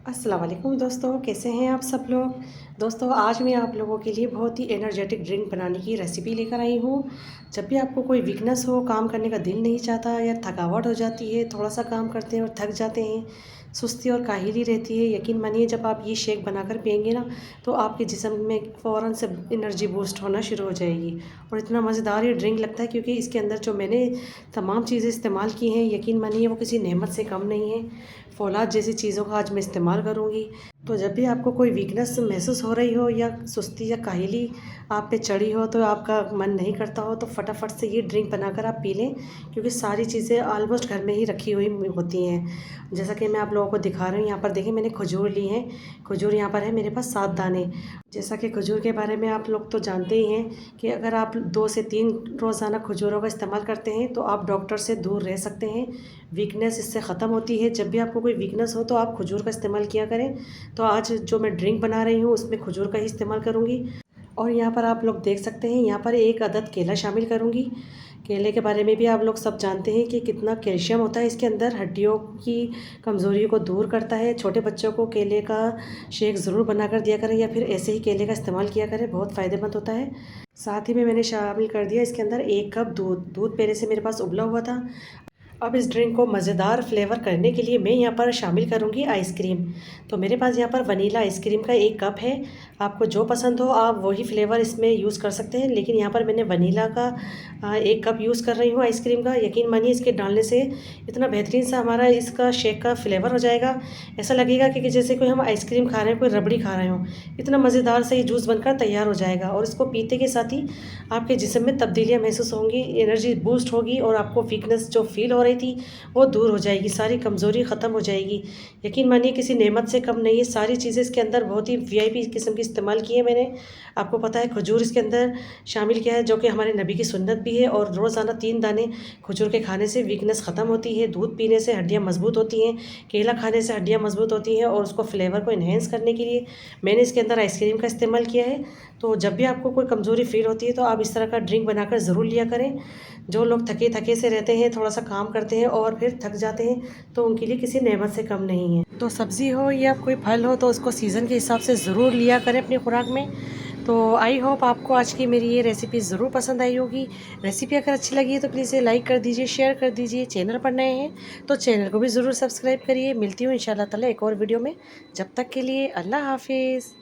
अस्सलाम वालेकुम दोस्तों, कैसे हैं आप सब लोग। दोस्तों आज मैं आप लोगों के लिए बहुत ही एनर्जेटिक ड्रिंक बनाने की रेसिपी लेकर आई हूँ। जब भी आपको कोई वीकनेस हो, काम करने का दिल नहीं चाहता या थकावट हो जाती है, थोड़ा सा काम करते हैं और थक जाते हैं, सुस्ती और काहिली रहती है, यकीन मानिए जब आप ये शेक बनाकर पिएंगे ना तो आपके जिस्म में फ़ौरन से एनर्जी बूस्ट होना शुरू हो जाएगी। और इतना मज़ेदार ये ड्रिंक लगता है क्योंकि इसके अंदर जो मैंने तमाम चीज़ें इस्तेमाल की हैं, यकीन मानिए वो किसी नेमत से कम नहीं है। फ़ौलाद जैसी चीज़ों का आज मैं इस्तेमाल करूँगी। तो जब भी आपको कोई वीकनेस महसूस हो रही हो या सुस्ती या काहिली आप पे चढ़ी हो, तो आपका मन नहीं करता हो, तो फटाफट से ये ड्रिंक बनाकर आप पी लें क्योंकि सारी चीज़ें ऑलमोस्ट घर में ही रखी हुई होती हैं। जैसा कि मैं आप लोगों को दिखा रही हूँ, यहाँ पर देखिए मैंने खजूर ली है। खजूर यहाँ पर है मेरे पास 7 दाने। जैसा कि खजूर के बारे में आप लोग तो जानते ही हैं कि अगर आप 2 से 3 रोज़ाना खजूरों का इस्तेमाल करते हैं तो आप डॉक्टर से दूर रह सकते हैं। वीकनेस इससे ख़त्म होती है। जब भी आपको कोई वीकनेस हो तो आप खजूर का इस्तेमाल किया करें। तो आज जो मैं ड्रिंक बना रही हूँ उसमें खजूर का ही इस्तेमाल करूँगी। और यहाँ पर आप लोग देख सकते हैं, यहाँ पर 1 अदद केला शामिल करूँगी। केले के बारे में भी आप लोग सब जानते हैं कि कितना कैल्शियम होता है इसके अंदर, हड्डियों की कमज़ोरी को दूर करता है। छोटे बच्चों को केले का शेक ज़रूर बनाकर दिया करें या फिर ऐसे ही केले का इस्तेमाल किया करें, बहुत फ़ायदेमंद होता है। साथ ही में मैंने शामिल कर दिया इसके अंदर 1 कप दूध। दूध पहले से मेरे पास उबला हुआ था। अब इस ड्रिंक को मज़ेदार फ्लेवर करने के लिए मैं यहाँ पर शामिल करूँगी आइसक्रीम। तो मेरे पास यहाँ पर वनीला आइसक्रीम का 1 कप है। आपको जो पसंद हो आप वही फ्लेवर इसमें यूज़ कर सकते हैं, लेकिन यहाँ पर मैंने वनीला का 1 कप यूज़ कर रही हूँ आइसक्रीम का। यकीन मानिए इसके डालने से इतना बेहतरीन सा हमारा इसका शेक का फ्लेवर हो जाएगा। ऐसा लगेगा कि जैसे कोई हम आइसक्रीम खा रहे हैं, कोई रबड़ी खा रहे हों। इतना मज़ेदार सा ये जूस बनकर तैयार हो जाएगा और इसको पीते के साथ ही आपके जिस्म में तब्दीलियाँ महसूस होंगी, एनर्जी बूस्ट होगी और आपको वीकनेस जो फ़ील हो रही थी वो दूर हो जाएगी, सारी कमज़ोरी ख़त्म हो जाएगी। यकीन मानिए किसी नेमत से कम नहीं है। सारी चीज़ें इसके अंदर बहुत ही वीआईपी किस्म की इस्तेमाल की है मैंने। आपको पता है खजूर इसके अंदर शामिल किया है जो कि हमारे नबी की सुन्नत भी है, और रोज़ाना 3 दाने खजूर के खाने से वीकनेस ख़त्म होती है। दूध पीने से हड्डियाँ मज़बूत होती हैं, केला खाने से हड्डियाँ मज़बूत होती हैं, और उसको फ्लेवर को इन्हेंस करने के लिए मैंने इसके अंदर आइसक्रीम का इस्तेमाल किया है। तो जब भी आपको कोई कमज़ोरी फ़ील होती है तो आप इस तरह का ड्रिंक बनाकर ज़रूर लिया करें। जो लोग थके थके से रहते हैं, थोड़ा सा काम करते हैं और फिर थक जाते हैं, तो उनके लिए किसी नेमत से कम नहीं है। तो सब्ज़ी हो या कोई फल हो तो उसको सीज़न के हिसाब से ज़रूर लिया करें अपनी खुराक में। तो आई होप आपको आज की मेरी ये रेसिपी ज़रूर पसंद आई होगी। रेसिपी अगर अच्छी लगी है तो प्लीज़ इसे लाइक कर दीजिए, शेयर कर दीजिए। चैनल पर नए हैं तो चैनल को भी ज़रूर सब्सक्राइब करिए। मिलती हूँ इंशाल्लाह ताला एक और वीडियो में। जब तक के लिए अल्लाह हाफ़िज़।